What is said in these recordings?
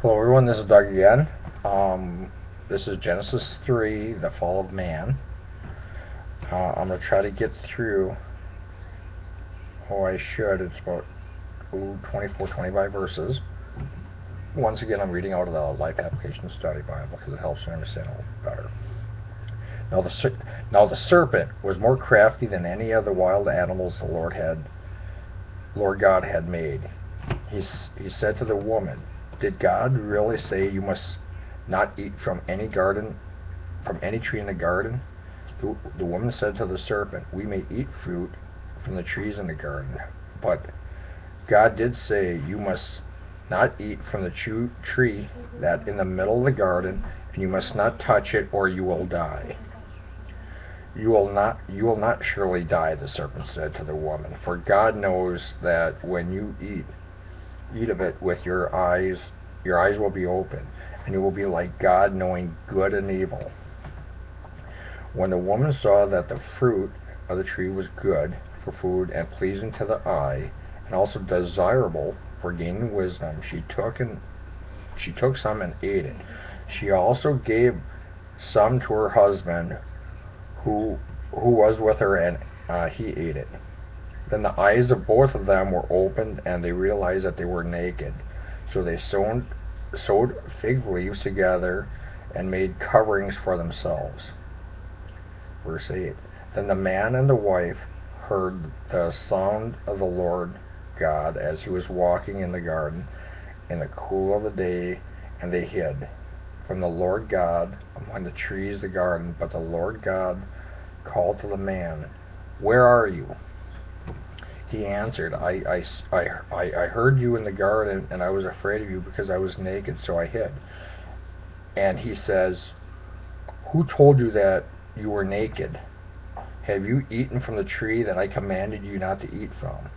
Hello everyone, this is Doug again. This is Genesis 3, the fall of man. I'm going to try to get through, I should, it's about 24, 25 verses. Once again, I'm reading out of the Life Application Study Bible because it helps me understand a little better. Now the serpent was more crafty than any of the wild animals the Lord God had made. He said to the woman, "Did God really say you must not eat from any tree in the garden?" The woman said to the serpent, "We may eat fruit from the trees in the garden, but God did say you must not eat from the tree that in the middle of the garden, and you must not touch it, or you will die." You will not surely die," the serpent said to the woman, "for God knows that when you eat of it with your eyes will be open, and you will be like God, knowing good and evil." When the woman saw that the fruit of the tree was good for food and pleasing to the eye, and also desirable for gaining wisdom, she took some and ate it. She also gave some to her husband who was with her, and he ate it. Then the eyes of both of them were opened, and they realized that they were naked. So they sewed fig leaves together and made coverings for themselves. Verse 8. Then the man and the wife heard the sound of the Lord God as he was walking in the garden in the cool of the day, and they hid from the Lord God among the trees of the garden. But the Lord God called to the man, "Where are you?" He answered, I heard you in the garden, and I was afraid of you because I was naked, so I hid." And he says, "Who told you that you were naked? Have you eaten from the tree that I commanded you not to eat from?"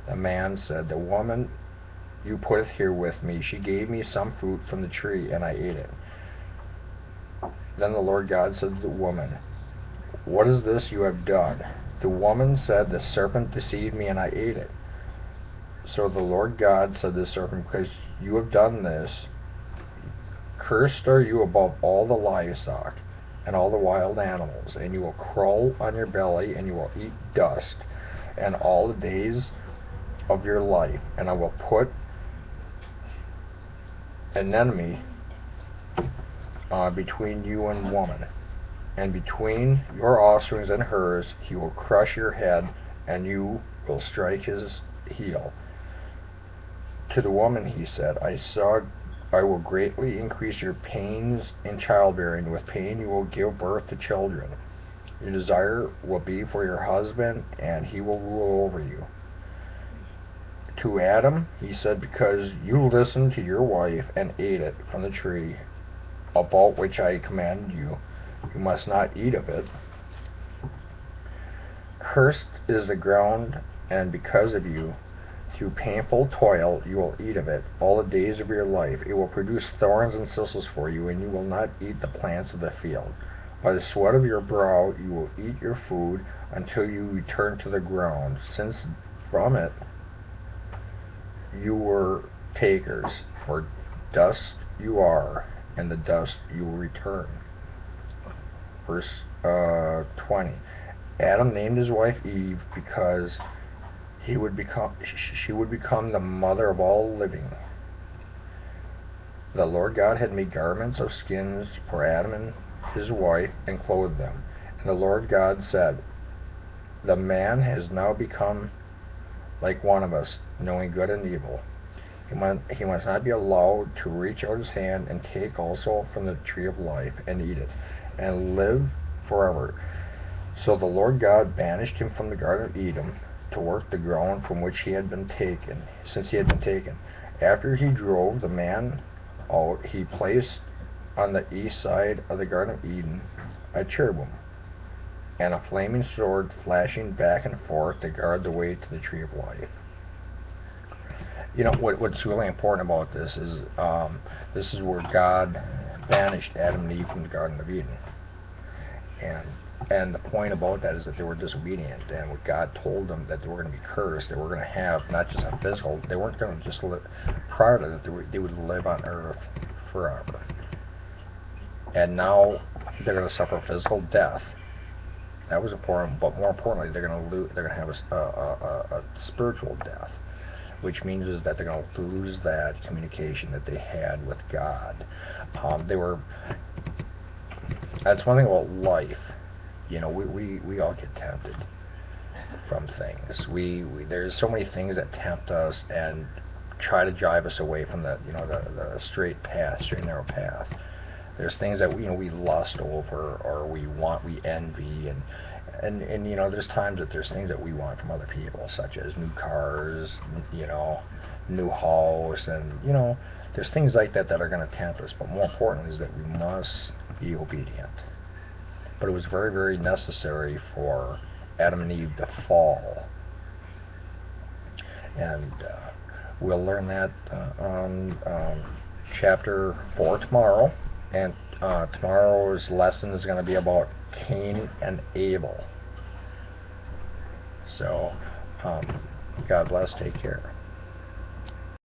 The man said, "The woman you put here with me, she gave me some fruit from the tree, and I ate it." Then the Lord God said to the woman, "What is this you have done?" The woman said, "The serpent deceived me, and I ate it." So the Lord God said to the serpent, "Because you have done this, cursed are you above all the livestock and all the wild animals, and you will crawl on your belly, and you will eat dust and all the days of your life. And I will put an enemy between you and woman, and between your offspring and hers. He will crush your head, and you will strike his heel." To the woman he said, I will greatly increase your pains in childbearing. With pain you will give birth to children. Your desire will be for your husband, and he will rule over you." To Adam he said, "Because you listened to your wife and ate it from the tree about which I commanded you, you must not eat of it. Cursed is the ground, and because of you, through painful toil, you will eat of it all the days of your life. It will produce thorns and thistles for you, and you will not eat the plants of the field. By the sweat of your brow you will eat your food until you return to the ground, since from it you were takers. For dust you are, and the dust you will return. Verse 20. Adam named his wife Eve because she would become the mother of all living. The Lord God had made garments of skins for Adam and his wife and clothed them. And the Lord God said, "The man has now become like one of us, knowing good and evil. He must not be allowed to reach out his hand and take also from the tree of life and eat it, and live forever." So the Lord God banished him from the Garden of Eden to work the ground from which he had been taken, since he had been taken. After he drove the man out, he placed on the east side of the Garden of Eden a cherubim and a flaming sword flashing back and forth to guard the way to the tree of life. What's really important about this is where God banished Adam and Eve from the Garden of Eden. And And the point about that is that they were disobedient, and what God told them that they were going to be cursed, they were going to have not just a physical, they weren't going to just live, prior to that they would live on earth forever. And now they're going to suffer physical death. That was important, but more importantly, they're going to have a spiritual death, which means is that they're going to lose that communication that they had with God. That's one thing about life. You know, we all get tempted from things. There's so many things that tempt us and try to drive us away from the straight and narrow path. There's things that we lust over, or we envy, and there's times that there's things that we want from other people, such as new cars, new house, and there's things like that that are going to tempt us. But more importantly is that we must be obedient. But it was very, very necessary for Adam and Eve to fall, and we'll learn that on chapter 4 tomorrow. And tomorrow's lesson is going to be about Cain and Abel. So, God bless. Take care.